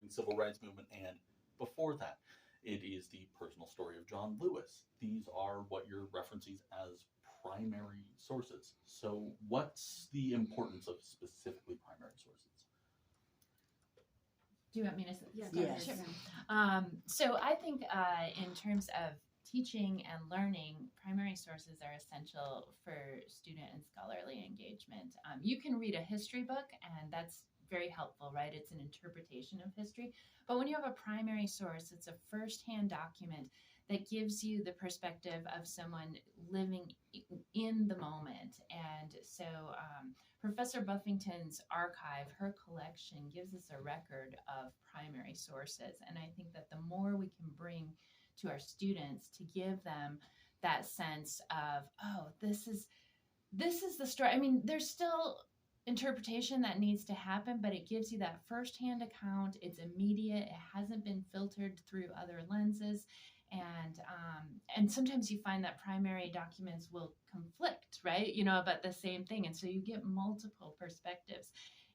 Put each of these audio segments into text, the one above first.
the civil rights movement, and before that, it is the personal story of John Lewis. These are what you're referencing as primary sources. So what's the importance of specifically primary sources? Do you want me to? Yes. Sure. So I think in terms of teaching and learning, primary sources are essential for student and scholarly engagement. You can read a history book, and that's very helpful, right? It's an interpretation of history. But when you have a primary source, it's a firsthand document that gives you the perspective of someone living in the moment. And so Professor Buffington's archive, her collection, gives us a record of primary sources. And I think that the more we can bring to our students to give them that sense of, oh, this is the story. I mean, there's still interpretation that needs to happen, but it gives you that firsthand account. It's immediate. It hasn't been filtered through other lenses. And sometimes you find that primary documents will conflict, right? About the same thing. And so you get multiple perspectives.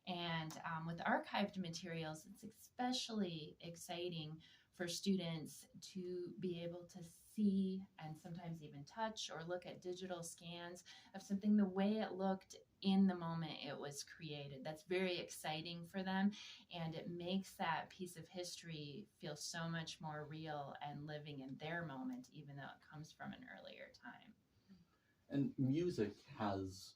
And with archived materials, it's especially exciting for students to be able to see and sometimes even touch or look at digital scans of something the way it looked in the moment it was created. That's very exciting for them, and it makes that piece of history feel so much more real and living in their moment, even though it comes from an earlier time. And music has,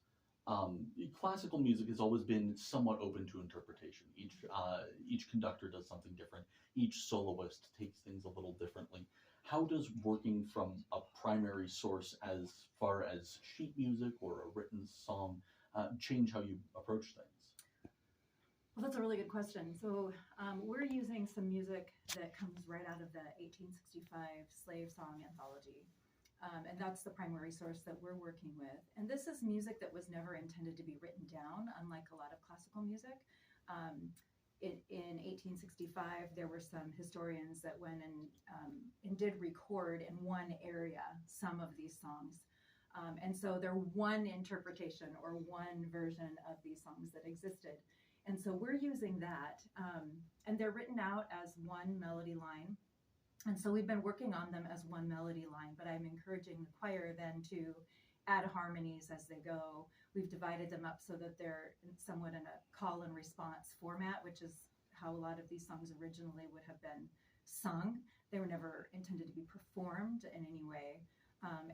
classical music has always been somewhat open to interpretation. Each conductor does something different. Each soloist takes things a little differently. How does working from a primary source as far as sheet music or a written song change how you approach things? Well, that's a really good question. So we're using some music that comes right out of the 1865 slave song anthology. And that's the primary source that we're working with. And this is music that was never intended to be written down, unlike a lot of classical music. In 1865, there were some historians that went and did record in one area some of these songs. And so they're one interpretation or one version of these songs that existed. And so we're using that. And they're written out as one melody line. And so we've been working on them as one melody line, but I'm encouraging the choir then to add harmonies as they go. We've divided them up so that they're somewhat in a call and response format, which is how a lot of these songs originally would have been sung. They were never intended to be performed in any way.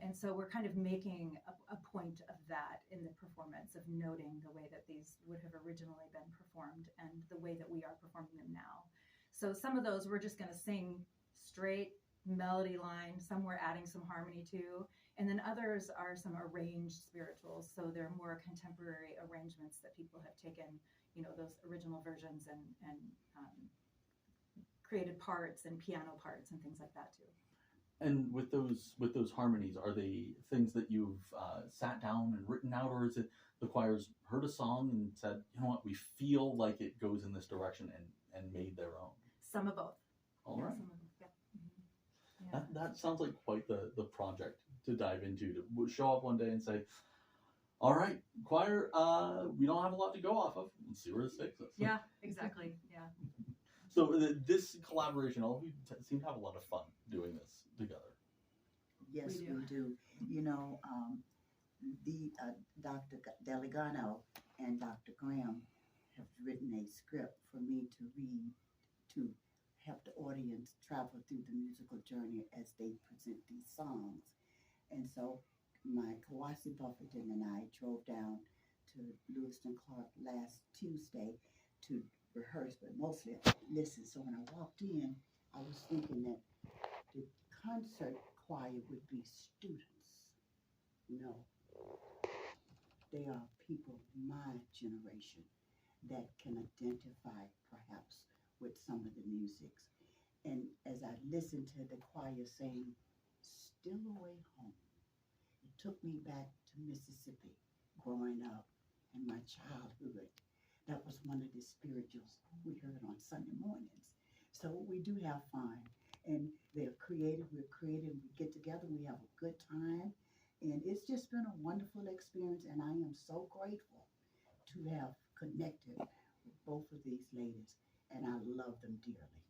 And so we're kind of making a point of that in the performance, of noting the way that these would have originally been performed and the way that we are performing them now. So some of those we're just going to sing straight melody line, some we're adding some harmony to, and then others are some arranged spirituals. So they're more contemporary arrangements that people have taken, those original versions and created parts and piano parts and things like that too. And with those harmonies, are they things that you've sat down and written out, or is it the choir's heard a song and said, you know what, we feel like it goes in this direction and made their own? Some of both. All right. Some of them. Yeah. Mm-hmm. That sounds like quite the project to dive into, to show up one day and say, all right, choir, we don't have a lot to go off of. Let's see where this takes us. Yeah, exactly. Yeah. So this collaboration, all of you seem to have a lot of fun doing this together. Yes, we do. Dr. Daly-Galeano and Dr. Graham have written a script for me to read to help the audience travel through the musical journey as they present these songs. And so my Kawasi Buffington and I drove down to Lewis Clasr last Tuesday to rehearse, but mostly listen. So when I walked in, I was thinking that the concert choir would be students. No, they are people my generation that can identify perhaps with some of the musics. And as I listened to the choir saying, "Still Away Home," it took me back to Mississippi growing up in my childhood. That was one of the spirituals we heard on Sunday mornings. So we do have fun, and they're creative, we're creative, we get together, we have a good time, and it's just been a wonderful experience, and I am so grateful to have connected with both of these ladies and I love them dearly.